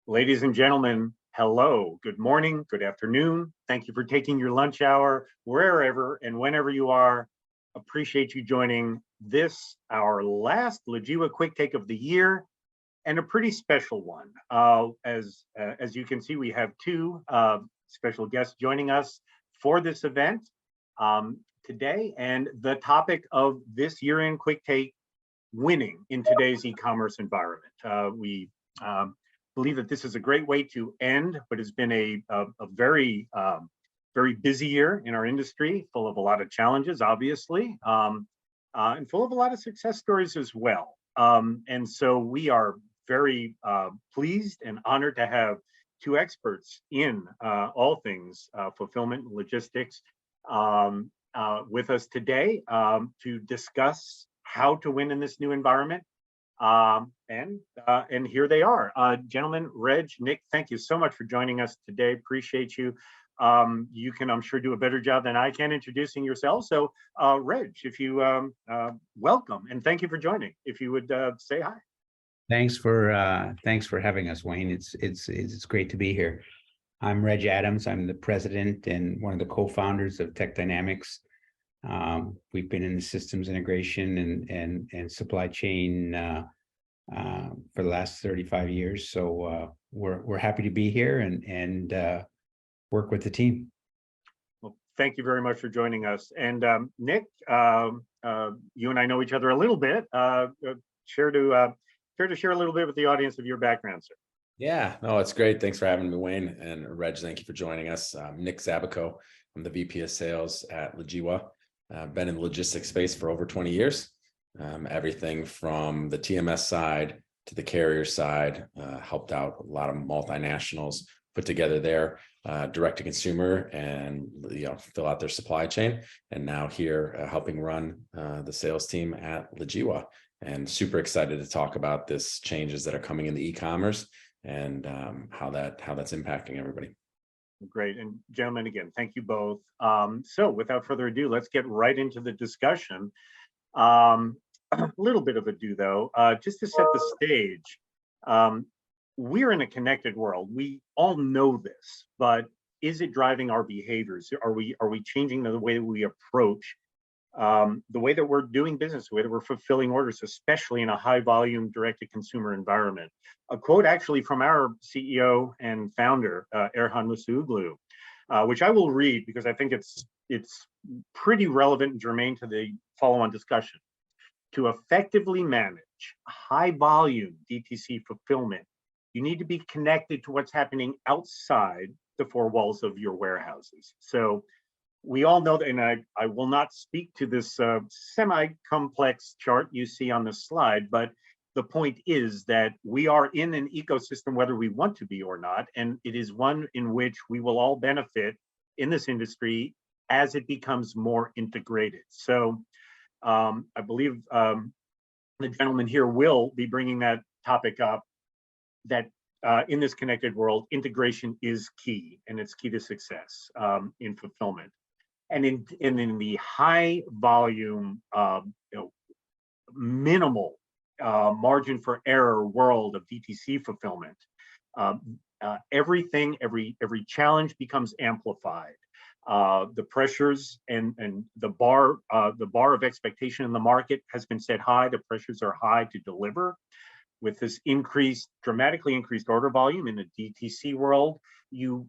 Ladies and gentlemen, hello, good morning, good afternoon. Thank you for taking your lunch hour wherever and whenever you are. Appreciate you joining this, our last Logiwa QuickTake of the year, and a pretty special one. As you can see, we have two special guests joining us for this event today, and the topic of this year-end QuickTake, winning in today's e-commerce environment. We believe that this is a great way to end what has been a very busy year in our industry, full of a lot of challenges, obviously, and full of a lot of success stories as well. And so we are very pleased and honored to have two experts in all things fulfillment and logistics with us today to discuss how to win in this new environment. And here they are. Gentlemen, Reg, Nick, thank you so much for joining us today. Appreciate you. You can, I'm sure, do a better job than I can introducing yourself. So, Reg, if you welcome and thank you for joining. If you would say hi. Thanks for having us, Wayne. It's great to be here. I'm Reg Adams. I'm the president and one of the co-founders of Techdinamics. We've been in the systems integration and supply chain for the last 35 years. So we're happy to be here and work with the team. Well, thank you very much for joining us. And Nick, you and I know each other a little bit. Share a little bit with the audience of your background, sir. Yeah, no, it's great. Thanks for having me, Wayne. And Reg, thank you for joining us. Nick Zabikow. I'm the VP of Sales at Logiwa. I've been in the logistics space for over 20 years. Everything from the TMS side to the carrier side, helped out a lot of multinationals, put together their direct to consumer and fill out their supply chain. And now here helping run the sales team at Logiwa. And super excited to talk about this changes that are coming in the e-commerce and how that's impacting everybody. Great. And gentlemen, again, thank you both. So without further ado, let's get right into the discussion. A little bit of ado, though, just to set the stage. We're in a connected world. We all know this, but is it driving our behaviors? Are we changing the way that we approach the way that we're doing business, the way that we're fulfilling orders, especially in a high volume direct-to-consumer environment? A quote actually from our CEO and founder, Erhan Musuoglu, which I will read because I think it's pretty relevant and germane to the follow-on discussion. To effectively manage high volume DTC fulfillment, you need to be connected to what's happening outside the four walls of your warehouses. So we all know that, and I will not speak to this semi-complex chart you see on the slide, but the point is that we are in an ecosystem, whether we want to be or not, and it is one in which we will all benefit in this industry as it becomes more integrated. So I believe the gentleman here will be bringing that topic up, that in this connected world, integration is key, and it's key to success in fulfillment. And in the high volume, minimal margin for error world of DTC fulfillment, every challenge becomes amplified. The pressures and the bar of expectation in the market has been set high. The pressures are high to deliver. With this dramatically increased order volume in the DTC world, you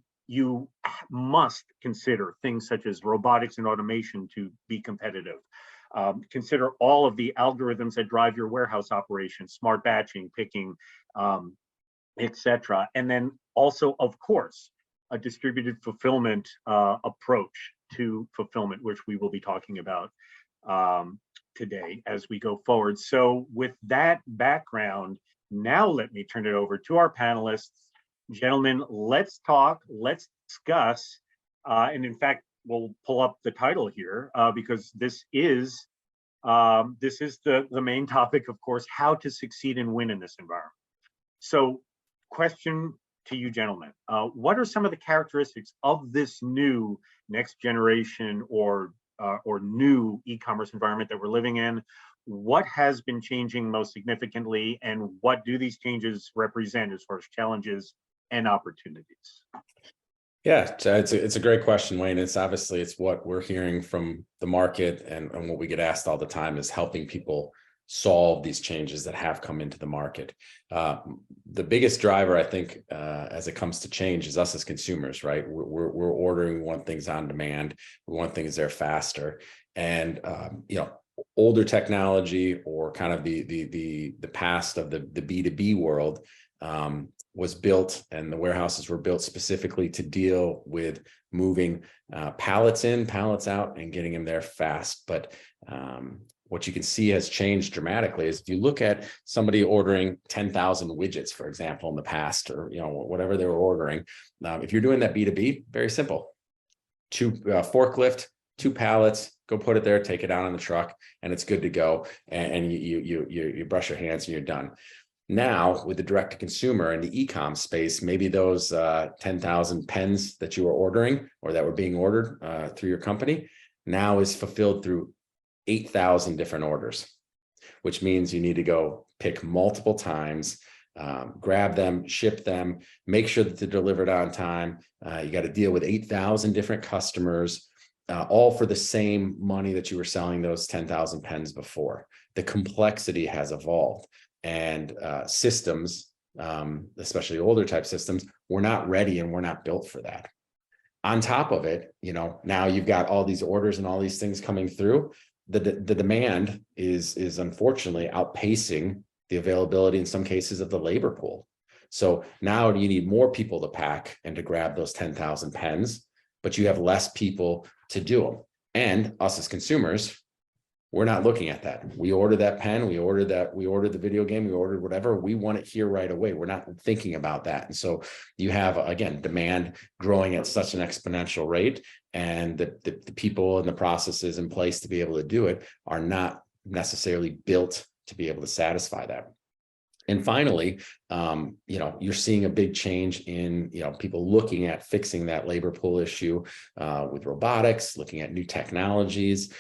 must consider things such as robotics and automation to be competitive. Consider all of the algorithms that drive your warehouse operations, smart batching, picking, etc. And then also, of course, a distributed fulfillment approach to fulfillment, which we will be talking about today as we go forward. So with that background, now let me turn it over to our panelists. Gentlemen, let's talk, let's discuss, and in fact, we'll pull up the title here because this is the main topic, of course, how to succeed and win in this environment. So question to you, gentlemen, what are some of the characteristics of this new next generation or new e-commerce environment that we're living in? What has been changing most significantly, and what do these changes represent as far as challenges and opportunities? Yeah, it's a great question, Wayne. It's what we're hearing from the market, and what we get asked all the time is helping people solve these changes that have come into the market. The biggest driver, I think, as it comes to change, is us as consumers, right? We're ordering, we want things on demand, we want things there faster, and older technology, or kind of the past of the B2B world, was built, and the warehouses were built specifically to deal with moving pallets in, pallets out, and getting them there fast. But what you can see has changed dramatically is if you look at somebody ordering 10,000 widgets, for example, in the past, or whatever they were ordering. If you're doing that B2B, very simple. Forklift, 2 pallets, go put it there, take it out on the truck, and it's good to go. And you brush your hands and you're done. Now, with the direct to consumer and the e-com space, maybe those 10,000 pens that you were ordering, or that were being ordered through your company, now is fulfilled through 8,000 different orders, which means you need to go pick multiple times, grab them, ship them, make sure that they're delivered on time. You got to deal with 8,000 different customers, all for the same money that you were selling those 10,000 pens before. The complexity has evolved. And systems, especially older type systems, we're not ready and we're not built for that. On top of it, now you've got all these orders and all these things coming through. The demand is unfortunately outpacing the availability in some cases of the labor pool. So now you need more people to pack and to grab those 10,000 pens, but you have less people to do them. And us as consumers, we're not looking at that. We ordered that pen, we ordered the video game, we ordered whatever, we want it here right away. We're not thinking about that. And so you have, again, demand growing at such an exponential rate, and the people and the processes in place to be able to do it are not necessarily built to be able to satisfy that. And finally, you're seeing a big change in, people looking at fixing that labor pool issue with robotics, looking at new technologies,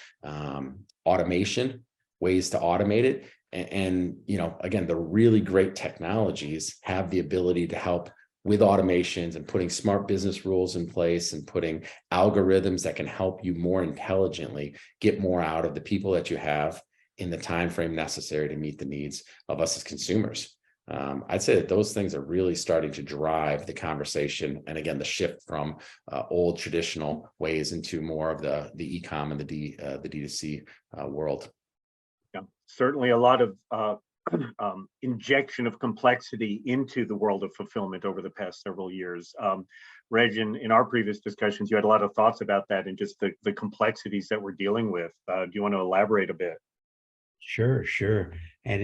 automation, ways to automate it. And again, the really great technologies have the ability to help with automations and putting smart business rules in place and putting algorithms that can help you more intelligently get more out of the people that you have in the time frame necessary to meet the needs of us as consumers. I'd say that those things are really starting to drive the conversation, and again, the shift from old traditional ways into more of the e-com and the D2C world. Yeah, certainly a lot of injection of complexity into the world of fulfillment over the past several years. Reg, in our previous discussions, you had a lot of thoughts about that and just the complexities that we're dealing with. Do you want to elaborate a bit? Sure. And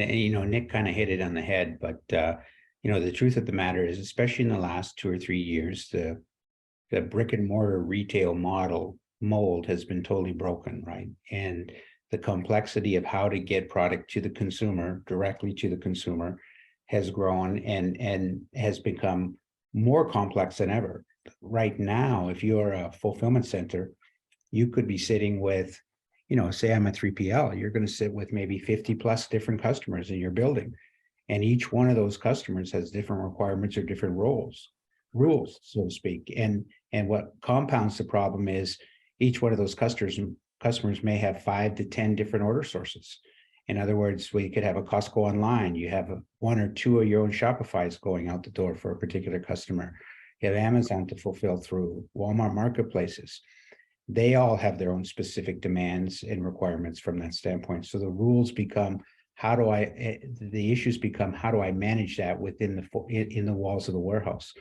Nick kind of hit it on the head, but the truth of the matter is, especially in the last 2 or 3 years, the brick and mortar retail mold has been totally broken, right? And the complexity of how to get product to the consumer, directly to the consumer, has grown and has become more complex than ever. Right now, if you're a fulfillment center, you could be sitting with, say I'm a 3PL, you're going to sit with maybe 50 plus different customers in your building. And each one of those customers has different requirements or different rules, so to speak. And what compounds the problem is each one of those customers may have 5 to 10 different order sources. In other words, you could have a Costco online, you have 1 or 2 of your own Shopify's going out the door for a particular customer. You have Amazon to fulfill through, Walmart marketplaces. They all have their own specific demands and requirements from that standpoint. So the rules become, the issues become, how do I manage that within the walls of the warehouse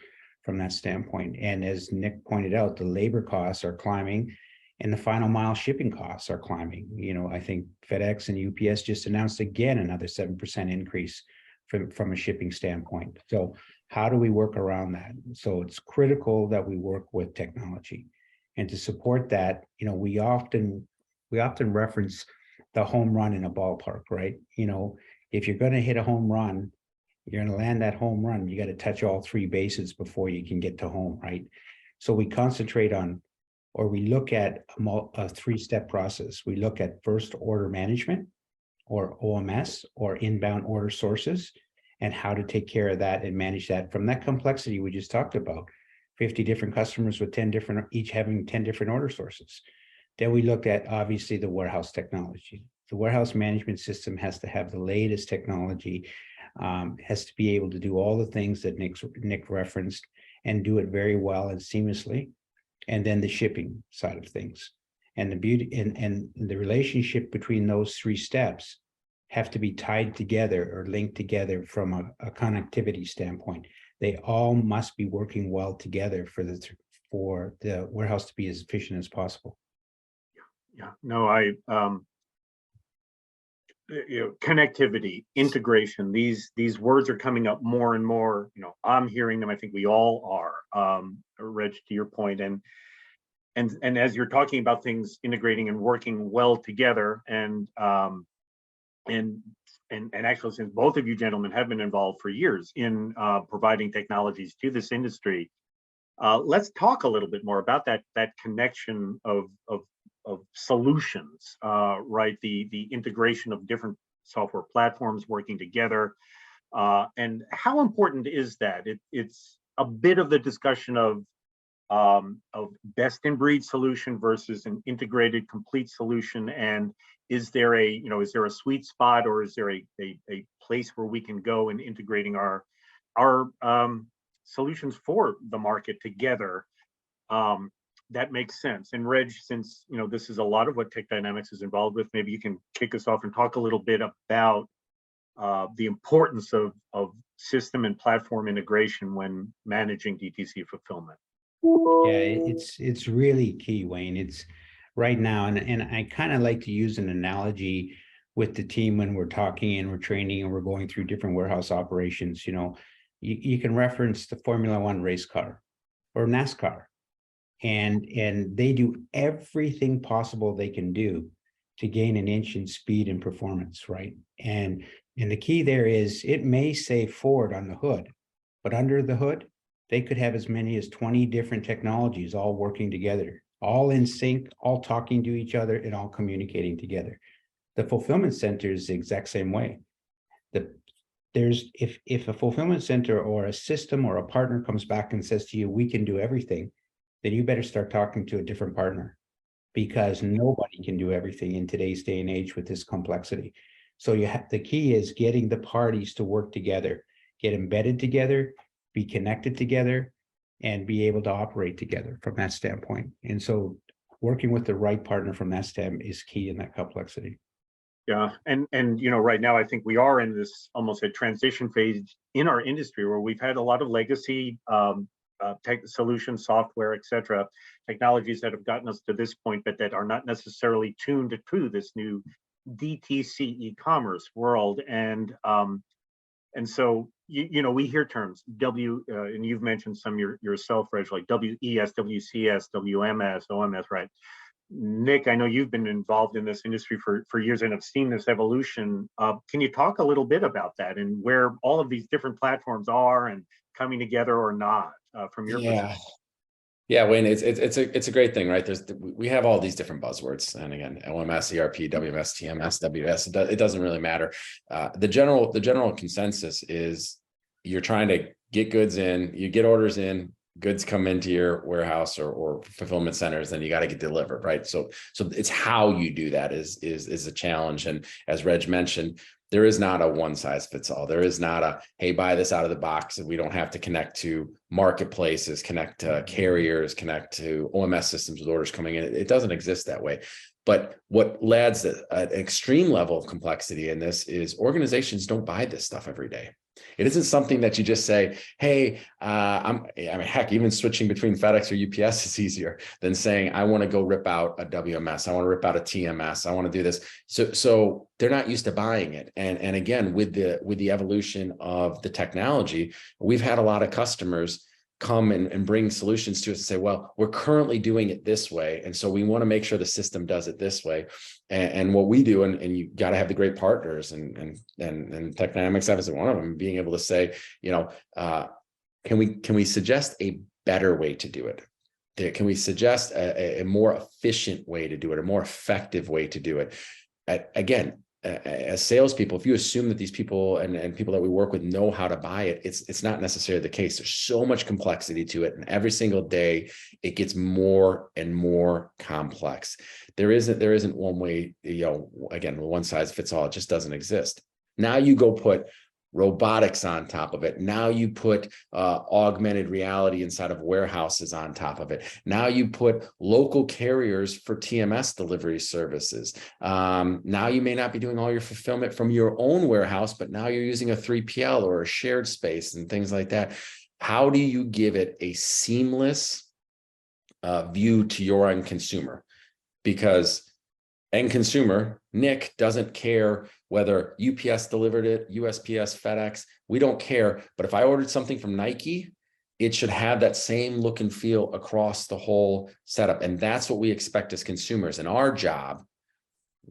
from that standpoint? And as Nick pointed out, the labor costs are climbing and the final mile shipping costs are climbing. I think FedEx and UPS just announced again another 7% increase from a shipping standpoint. So how do we work around that? So it's critical that we work with technology. And to support that, we often reference the home run in a ballpark, right? If you're going to hit a home run, you're going to land that home run, you got to touch all 3 bases before you can get to home, right? So we concentrate on, or we look at a 3-step process. We look at first order management, or OMS, or inbound order sources. and how to take care of that and manage that from that complexity we just talked about. 50 different customers with 10 different, each having 10 different order sources. Then we looked at obviously the warehouse technology. The warehouse management system has to have the latest technology, has to be able to do all the things that Nick referenced and do it very well and seamlessly. And then the shipping side of things. And the beauty and the relationship between those three steps have to be tied together or linked together from a connectivity standpoint. They all must be working well together for the warehouse to be as efficient as possible. Yeah, no, connectivity, integration, these words are coming up more and more. I'm hearing them. I think we all are. Reg, to your point, and as you're talking about things integrating and working well together, and actually, since both of you gentlemen have been involved for years in providing technologies to this industry, let's talk a little bit more about that connection of solutions, right? The integration of different software platforms working together, and how important is that? It's a bit of the discussion of best in breed solution versus an integrated complete solution, and is there a sweet spot, or is there a place where we can go in integrating our solutions for the market together? That makes sense. And Reg, since this is a lot of what Techdinamics is involved with, maybe you can kick us off and talk a little bit about the importance of system and platform integration when managing DTC fulfillment. Yeah, it's really key, Wayne. It's right now, and I kind of like to use an analogy with the team when we're talking and we're training and we're going through different warehouse operations. You can reference the Formula One race car or NASCAR, and they do everything possible they can do to gain an inch in speed and performance, right? And the key there is it may say Ford on the hood, but under the hood, they could have as many as 20 different technologies all working together, all in sync, all talking to each other, and all communicating together. The fulfillment center is the exact same way. If a fulfillment center or a system or a partner comes back and says to you, we can do everything, then you better start talking to a different partner, because nobody can do everything in today's day and age with this complexity. So the key is getting the parties to work together, get embedded together, be connected together, and be able to operate together from that standpoint. And so working with the right partner from that standpoint is key in that complexity. Yeah, and right now I think we are in this almost a transition phase in our industry where we've had a lot of legacy tech solutions, software, etc., technologies that have gotten us to this point, but that are not necessarily tuned to this new DTC e-commerce world. And so we hear terms and you've mentioned some yourself, Reg, like WES, WCS, WMS, OMS, right? Nick, I know you've been involved in this industry for years and have seen this evolution. Can you talk a little bit about that and where all of these different platforms are and coming together or not from your perspective? Yeah, Wayne, it's a great thing, right? We have all these different buzzwords, and again, OMS, ERP, WMS, TMS, WS. It doesn't really matter. The general consensus is you're trying to get goods in, you get orders in, goods come into your warehouse or fulfillment centers, then you got to get delivered, right? So it's how you do that is a challenge. And as Reg mentioned, there is not a one size fits all. There is not a, hey, buy this out of the box. We don't have to connect to marketplaces, connect to carriers, connect to OMS systems with orders coming in. It doesn't exist that way. But what adds an extreme level of complexity in this is organizations don't buy this stuff every day. It isn't something that you just say, hey, heck, even switching between FedEx or UPS is easier than saying, I want to go rip out a WMS. I want to rip out a TMS. I want to do this. So they're not used to buying it. And again, with the evolution of the technology, we've had a lot of customers come and bring solutions to us and say, well, we're currently doing it this way. And so we want to make sure the system does it this way. And what we do, and you got to have the great partners and Techdinamics is one of them, being able to say, can we suggest a better way to do it? Can we suggest a more efficient way to do it, a more effective way to do it? Again, as salespeople, if you assume that these people and people that we work with know how to buy it, it's not necessarily the case. There's so much complexity to it, and every single day it gets more and more complex. There isn't one way, again, one size fits all. It just doesn't exist. Now you go put robotics on top of it. Now you put augmented reality inside of warehouses on top of it. Now you put local carriers for TMS delivery services. Now you may not be doing all your fulfillment from your own warehouse, but now you're using a 3PL or a shared space and things like that. How do you give it a seamless view to your end consumer? Because end consumer, Nick, doesn't care whether UPS delivered it, USPS, FedEx, we don't care. But if I ordered something from Nike, it should have that same look and feel across the whole setup. And that's what we expect as consumers. And our job,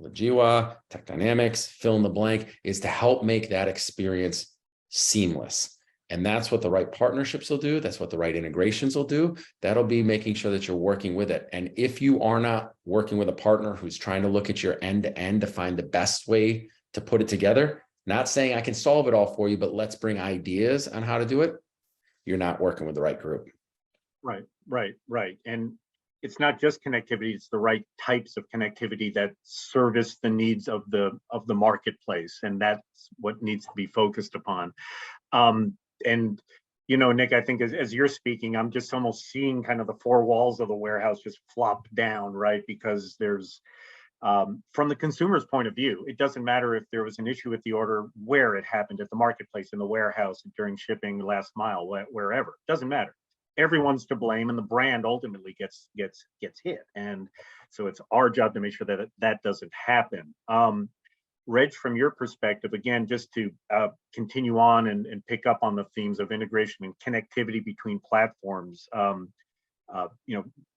Logiwa, Techdinamics, fill in the blank, is to help make that experience seamless. And that's what the right partnerships will do. That's what the right integrations will do. That'll be making sure that you're working with it. And if you are not working with a partner who's trying to look at your end to end to find the best way to put it together, not saying I can solve it all for you, but let's bring ideas on how to do it, you're not working with the right group. Right. And it's not just connectivity, it's the right types of connectivity that service the needs of the marketplace. And that's what needs to be focused upon. And, Nick, I think as you're speaking, I'm just almost seeing kind of the four walls of the warehouse just flop down, right? Because there's, from the consumer's point of view, it doesn't matter if there was an issue with the order, where it happened, at the marketplace, in the warehouse, during shipping, last mile, wherever, it doesn't matter. Everyone's to blame, and the brand ultimately gets hit. And so it's our job to make sure that that doesn't happen. Reg, from your perspective, again, just to continue on and pick up on the themes of integration and connectivity between platforms,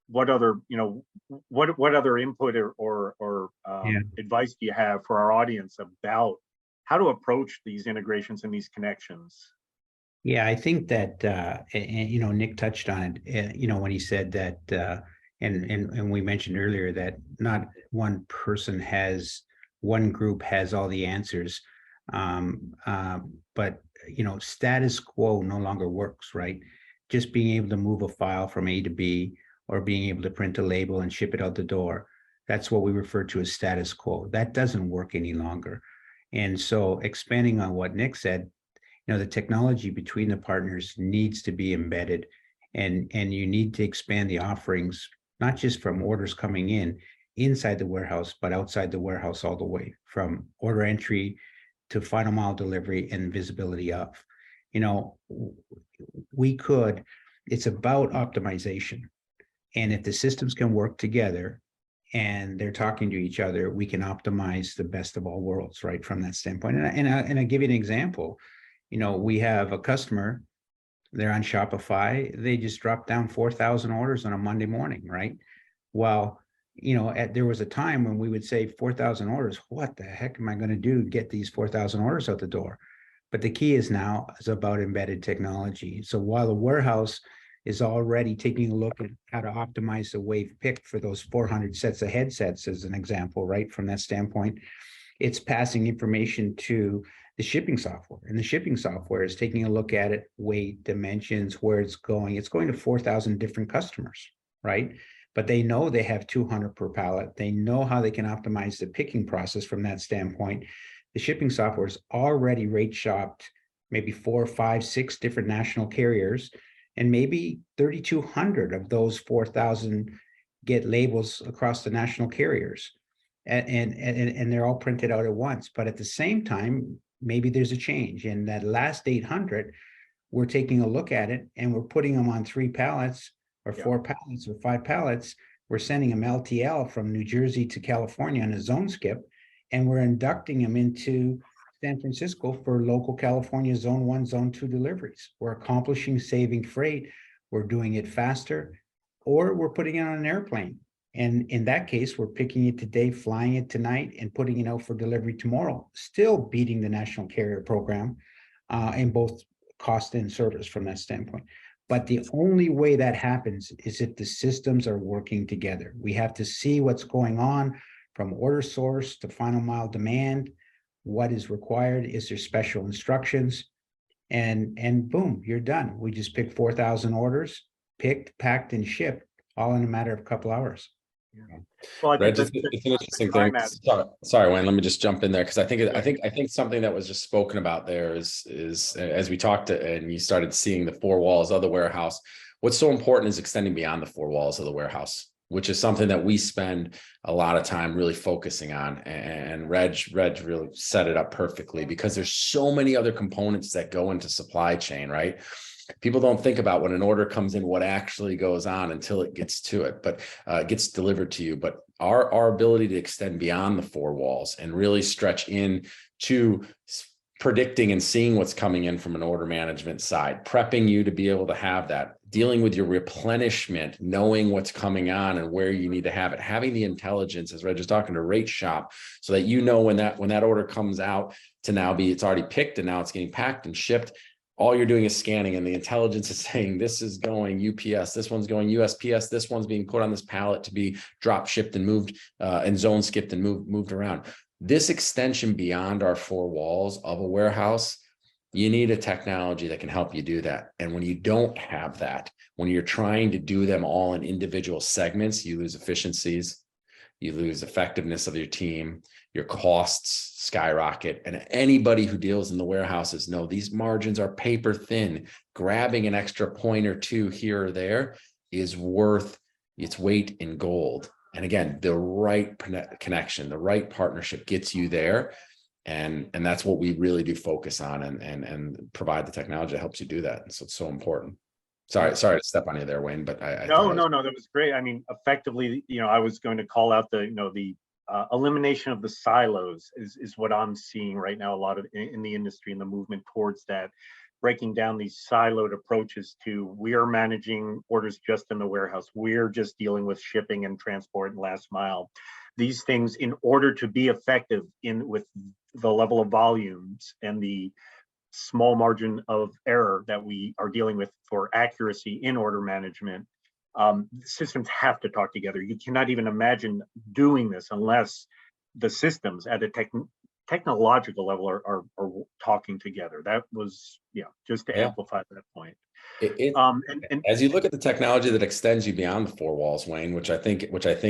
what other input or advice do you have for our audience about how to approach these integrations and these connections? Yeah, I think that, Nick touched on it, when he said that, and we mentioned earlier that not one group has all the answers, but status quo no longer works, right? Just being able to move a file from A to B, or being able to print a label and ship it out the door, that's what we refer to as status quo. That doesn't work any longer. And so, expanding on what Nick said, the technology between the partners needs to be embedded, and you need to expand the offerings, not just from orders coming in inside the warehouse, but outside the warehouse all the way, from order entry to final mile delivery and visibility of. It's about optimization. And if the systems can work together and they're talking to each other, we can optimize the best of all worlds, right, from that standpoint. And I give you an example. We have a customer, they're on Shopify, they just dropped down 4,000 orders on a Monday morning, right? Well, there was a time when we would say 4,000 orders, what the heck am I going to do to get these 4,000 orders out the door? But the key is about embedded technology. So while the warehouse is already taking a look at how to optimize the wave pick for those 400 sets of headsets, as an example, right, from that standpoint, it's passing information to the shipping software, and the shipping software is taking a look at it, weight, dimensions, where it's going. It's going to 4,000 different customers, right? But they know they have 200 per pallet. They know how they can optimize the picking process from that standpoint. The shipping software is already rate shopped maybe 4, 5, 6 different national carriers, and maybe 3,200 of those 4,000 get labels across the national carriers, and they're all printed out at once. But at the same time, maybe there's a change, and that last 800, we're taking a look at it and we're putting them on 3 pallets or 4 pallets or 5 pallets. We're sending them LTL from New Jersey to California on a zone skip, and we're inducting them into San Francisco for local California zone 1, zone 2 deliveries. We're accomplishing saving freight. We're doing it faster, or we're putting it on an airplane. And in that case, we're picking it today, flying it tonight, and putting it out for delivery tomorrow, still beating the national carrier program in both cost and service from that standpoint. But the only way that happens is if the systems are working together. We have to see what's going on from order source to final mile demand, what is required, is there special instructions, and boom, you're done. We just picked 4,000 orders, picked, packed, and shipped, all in a matter of a couple hours. Well, I think Reg, it's an interesting thing. Sorry, Wayne, let me just jump in there because I think something that was just spoken about there is as we talked and you started seeing the four walls of the warehouse. What's so important is extending beyond the four walls of the warehouse, which is something that we spend a lot of time really focusing on. And Reg really set it up perfectly because there's so many other components that go into supply chain, right? People don't think about when an order comes in, what actually goes on until it gets to it, but gets delivered to you. But our ability to extend beyond the four walls and really stretch in to predicting and seeing what's coming in from an order management side, prepping you to be able to have that, dealing with your replenishment, knowing what's coming on and where you need to have it, having the intelligence, as Reg is talking, to rate shop so that you know when that order comes out to now be, it's already picked and now it's getting packed and shipped. All you're doing is scanning and the intelligence is saying, this is going UPS, this one's going USPS, this one's being put on this pallet to be drop shipped and moved and zone skipped and moved around. This extension beyond our four walls of a warehouse, you need a technology that can help you do that. And when you don't have that, when you're trying to do them all in individual segments, you lose efficiencies, you lose effectiveness of your team, your costs skyrocket. And anybody who deals in the warehouses know these margins are paper thin. Grabbing an extra point or two here or there is worth its weight in gold. And again, the right connection, the right partnership gets you there. And that's what we really do focus on and provide the technology that helps you do that. And so it's so important. Sorry to step on you there, Wayne, but No, that was great. I mean, effectively, I was going to call out the elimination of the silos is what I'm seeing right now, a lot of in the industry and the movement towards that, breaking down these siloed approaches to, we are managing orders just in the warehouse. We're just dealing with shipping and transport and last mile. These things, in order to be effective with the level of volumes and the small margin of error that we are dealing with for accuracy in order management, systems have to talk together. You cannot even imagine doing this unless the systems at a technological level are talking together. That was, just to amplify that point. As you look at the technology that extends you beyond the four walls, Wayne, which I think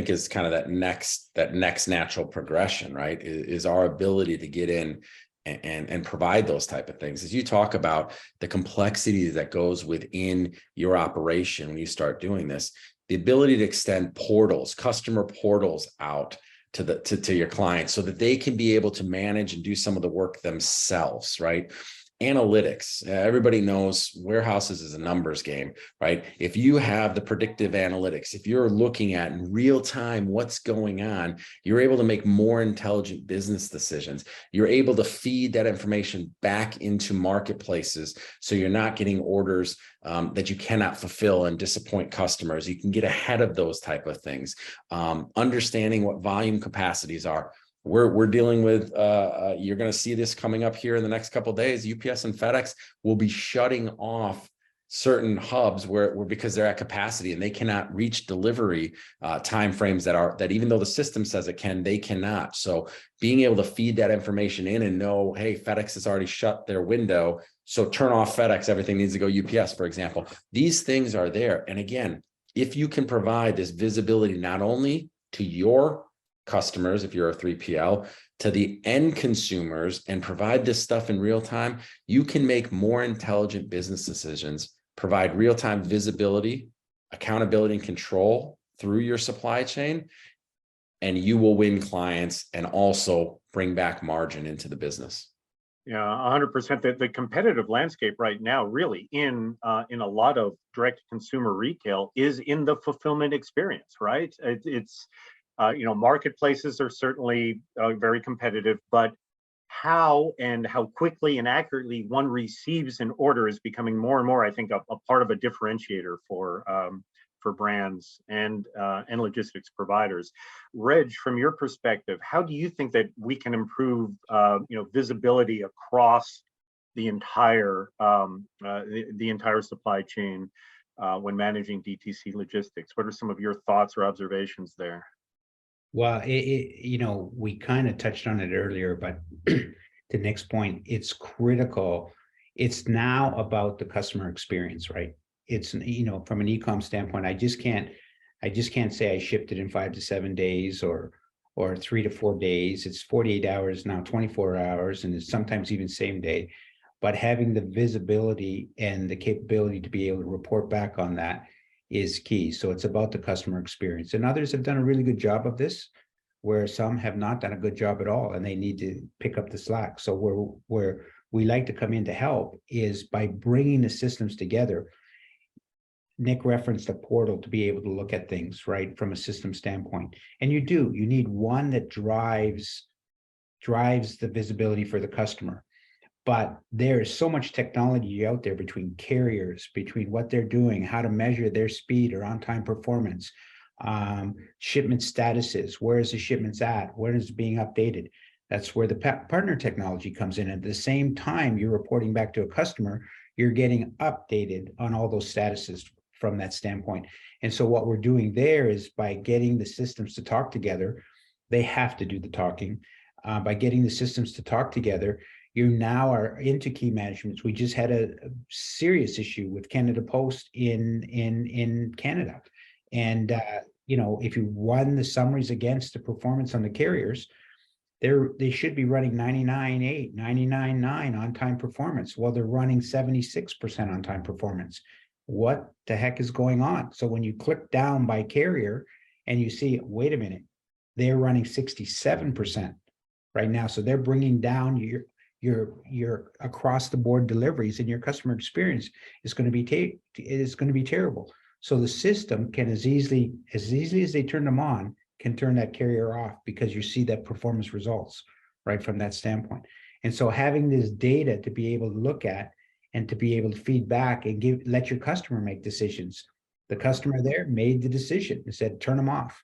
is kind of that next natural progression, right? Is our ability to get in and provide those type of things. As you talk about the complexity that goes within your operation when you start doing this, the ability to extend portals, customer portals out to your clients so that they can be able to manage and do some of the work themselves, right? Analytics. Everybody knows warehouses is a numbers game, right? If you have the predictive analytics, if you're looking at in real time what's going on, you're able to make more intelligent business decisions. You're able to feed that information back into marketplaces so you're not getting orders that you cannot fulfill and disappoint customers. You can get ahead of those type of things. Understanding what volume capacities are. We're dealing with, you're going to see this coming up here in the next couple of days. UPS and FedEx will be shutting off certain hubs where because they're at capacity and they cannot reach delivery timeframes that even though the system says it can, they cannot. So being able to feed that information in and know, hey, FedEx has already shut their window, so turn off FedEx, everything needs to go UPS, for example. These things are there. And again, if you can provide this visibility not only to your customers, if you're a 3PL, to the end consumers and provide this stuff in real time, you can make more intelligent business decisions, provide real-time visibility, accountability, and control through your supply chain, and you will win clients and also bring back margin into the business. Yeah, 100%. The competitive landscape right now, really in a lot of direct consumer retail, is in the fulfillment experience, right? It's marketplaces are certainly very competitive, but how quickly and accurately one receives an order is becoming more and more, I think, a part of a differentiator for brands and logistics providers. Reg, from your perspective, how do you think that we can improve visibility across the entire supply chain when managing DTC logistics? What are some of your thoughts or observations there? Well, we kind of touched on it earlier, but to Nick's point, it's critical. It's now about the customer experience, right? It's, you know, from an e-com standpoint, I just can't say I shipped it in 5 to 7 days or 3 to 4 days. It's 48 hours now, 24 hours, and it's sometimes even same day. But having the visibility and the capability to be able to report back on that is key. So it's about the customer experience. And others have done a really good job of this, where some have not done a good job at all, and they need to pick up the slack. So where we like to come in to help is by bringing the systems together. Nick referenced a portal to be able to look at things, right, from a system standpoint. And you need one that drives the visibility for the customer. But there is so much technology out there between carriers, between what they're doing, how to measure their speed or on-time performance, shipment statuses, where is the shipments at, where is it being updated. That's where the partner technology comes in. At the same time, you're reporting back to a customer, you're getting updated on all those statuses from that standpoint. And so what we're doing there is by getting the systems to talk together, they have to do the talking. By getting the systems to talk together, you now are into key management. We just had a serious issue with Canada Post in Canada. And, you know, if you run the summaries against the performance on the carriers, they should be running 99.8, 99.9 on-time performance. Well, they're running 76% on-time performance. What the heck is going on? So when you click down by carrier and you see, wait a minute, they're running 67% right now. So they're bringing down your across the board deliveries, and your customer experience is going to be terrible. So the system can as easily as they turn them on, can turn that carrier off, because you see that performance results right from that standpoint. And so having this data to be able to look at and to be able to feed back and let your customer make decisions. The customer there made the decision and said, turn them off.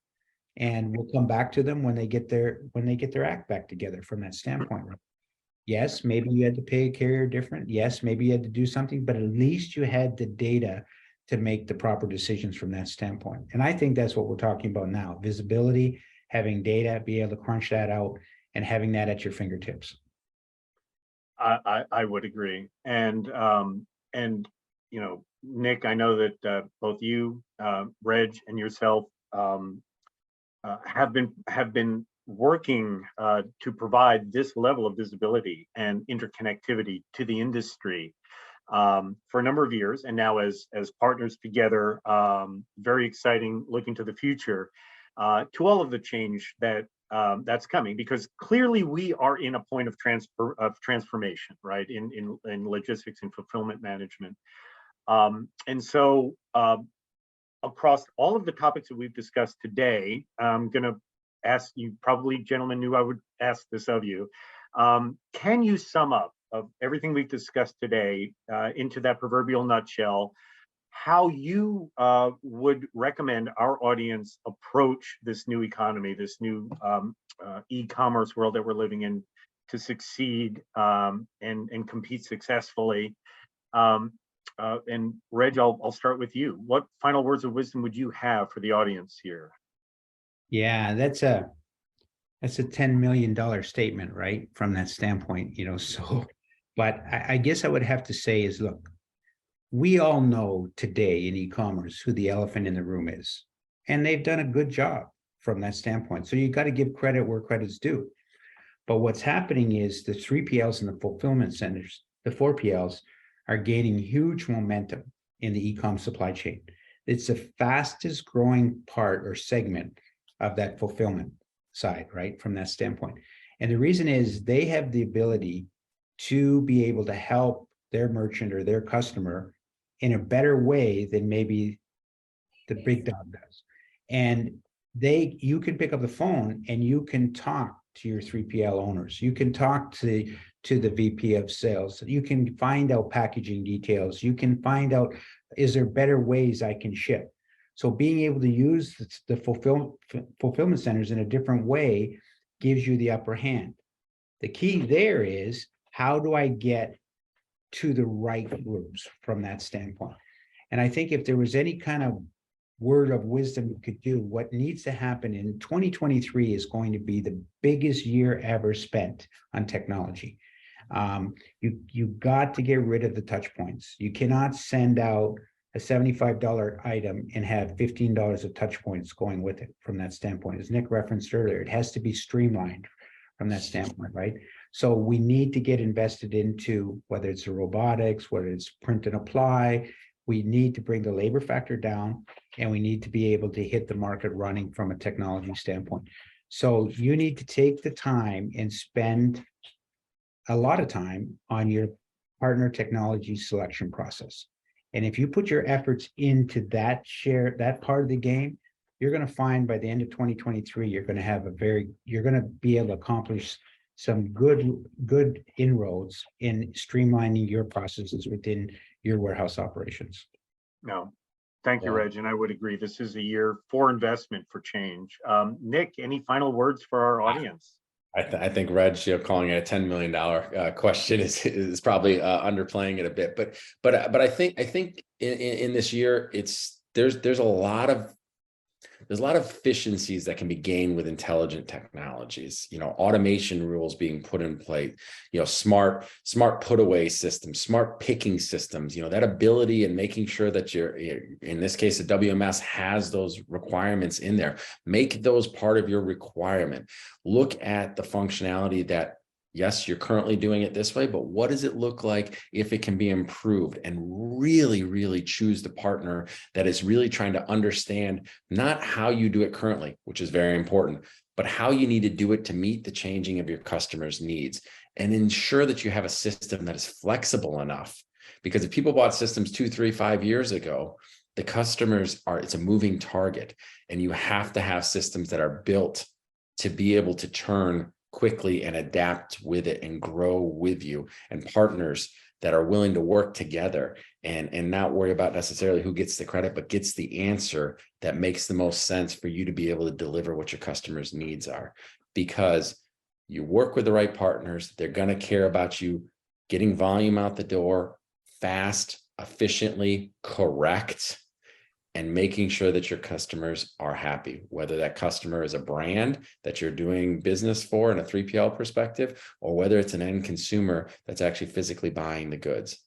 And we'll come back to them when they get their act back together from that standpoint. Yes, maybe you had to pay a carrier different. Yes, maybe you had to do something, but at least you had the data to make the proper decisions from that standpoint. And I think that's what we're talking about now: visibility, having data, be able to crunch that out, and having that at your fingertips. I would agree. And you know, Nick, I know that both you, Reg, and yourself have been working to provide this level of visibility and interconnectivity to the industry for a number of years, and now as partners together, very exciting, looking to the future, to all of the change that's coming, because clearly we are in a point of transformation, right, in logistics and fulfillment management, and so across all of the topics that we've discussed today, I'm going to ask you, probably gentlemen knew I would ask this of you. Can you sum up of everything we've discussed today into that proverbial nutshell, how you would recommend our audience approach this new economy, this new e-commerce world that we're living in, to succeed and compete successfully? And Reg, I'll start with you. What final words of wisdom would you have for the audience here? Yeah, that's a $10 million statement, right? From that standpoint, you know, so, but I guess I would have to say is, look, we all know today in e-commerce who the elephant in the room is, and they've done a good job from that standpoint. So you got to give credit where credit's due. But what's happening is the 3PLs and the fulfillment centers, the 4PLs, are gaining huge momentum in the e-com supply chain. It's the fastest growing part or segment of that fulfillment side, right, from that standpoint. And the reason is they have the ability to be able to help their merchant or their customer in a better way than maybe the big dog does. And you can pick up the phone and you can talk to your 3PL owners. You can talk to the VP of sales. You can find out packaging details. You can find out, is there better ways I can ship? So being able to use the fulfillment centers in a different way gives you the upper hand. The key there is, how do I get to the right groups from that standpoint? And I think if there was any kind of word of wisdom you could do, what needs to happen in 2023 is going to be the biggest year ever spent on technology. You got to get rid of the touch points. You cannot send out a $75 item and have $15 of touch points going with it from that standpoint. As Nick referenced earlier, it has to be streamlined from that standpoint, right? So we need to get invested into whether it's the robotics, whether it's print and apply. We need to bring the labor factor down, and we need to be able to hit the market running from a technology standpoint. So you need to take the time and spend a lot of time on your partner technology selection process. And if you put your efforts into that part of the game, you're going to find by the end of 2023, you're going to be able to accomplish some good inroads in streamlining your processes within your warehouse operations. No, thank you, Reg, and I would agree. This is a year for investment, for change. Nick, any final words for our audience? I think Reg, calling it a $10 million question is probably underplaying it a bit. But I think in this year, there's a lot of efficiencies that can be gained with intelligent technologies. Automation rules being put in place. Smart put away systems, smart picking systems. That ability and making sure that in this case, the WMS has those requirements in there. Make those part of your requirement. Look at the functionality that, yes, you're currently doing it this way, but what does it look like if it can be improved? And really, really choose the partner that is really trying to understand not how you do it currently, which is very important, but how you need to do it to meet the changing of your customers' needs, and ensure that you have a system that is flexible enough. Because if people bought systems 2, 3, 5 years ago, the customers it's a moving target, and you have to have systems that are built to be able to turn quickly and adapt with it and grow with you, and partners that are willing to work together and not worry about necessarily who gets the credit, but gets the answer that makes the most sense for you to be able to deliver what your customers' needs are. Because you work with the right partners, they're going to care about you getting volume out the door fast, efficiently, correct, and making sure that your customers are happy, whether that customer is a brand that you're doing business for in a 3PL perspective, or whether it's an end consumer that's actually physically buying the goods.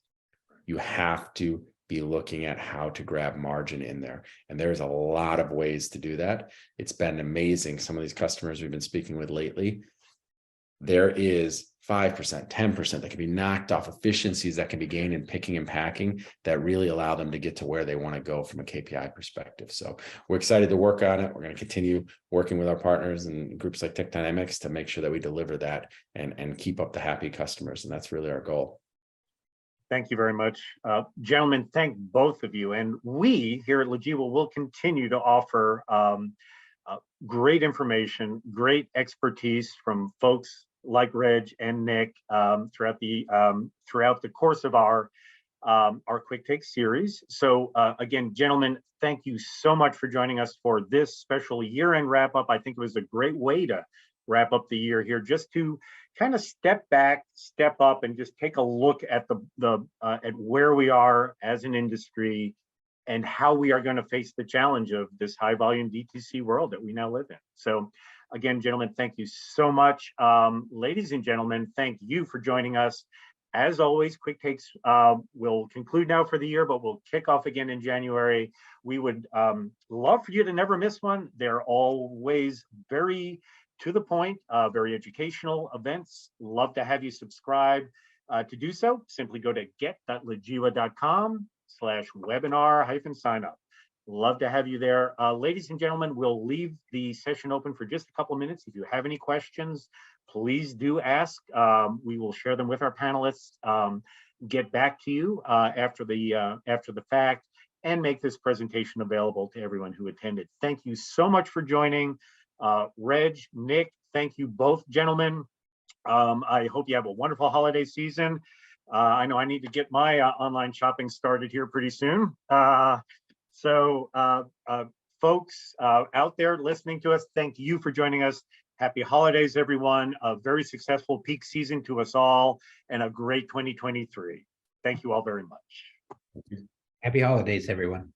You have to be looking at how to grab margin in there. And there's a lot of ways to do that. It's been amazing. Some of these customers we've been speaking with lately, there is 5%, 10% that can be knocked off, efficiencies that can be gained in picking and packing that really allow them to get to where they want to go from a KPI perspective. So we're excited to work on it. We're going to continue working with our partners and groups like Techdinamics to make sure that we deliver that and keep up the happy customers. And that's really our goal. Thank you very much. Gentlemen, thank both of you. And we here at Logiwa will continue to offer great information, great expertise from folks like Reg and Nick throughout the course of our QuickTake series. So again, gentlemen, thank you so much for joining us for this special year-end wrap-up. I think it was a great way to wrap up the year here, just to kind of step back, step up, and just take a look at at where we are as an industry and how we are going to face the challenge of this high volume DTC world that we now live in. So again, gentlemen, thank you so much. Ladies and gentlemen, thank you for joining us. As always, QuickTakes will conclude now for the year, but we'll kick off again in January. We would love for you to never miss one. They're always very to the point, very educational events. Love to have you subscribe. To do so, simply go to get.logiwa.com/webinar-sign-up. Love to have you there. Ladies and gentlemen, we'll leave the session open for just a couple of minutes. If you have any questions, please do ask. We will share them with our panelists, get back to you after the fact, and make this presentation available to everyone who attended. Thank you so much for joining. Reg, Nick, thank you both, gentlemen. I hope you have a wonderful holiday season. I know I need to get my online shopping started here pretty soon. So folks out there listening to us, thank you for joining us. Happy holidays, everyone. A very successful peak season to us all, and a great 2023. Thank you all very much. Happy holidays, everyone.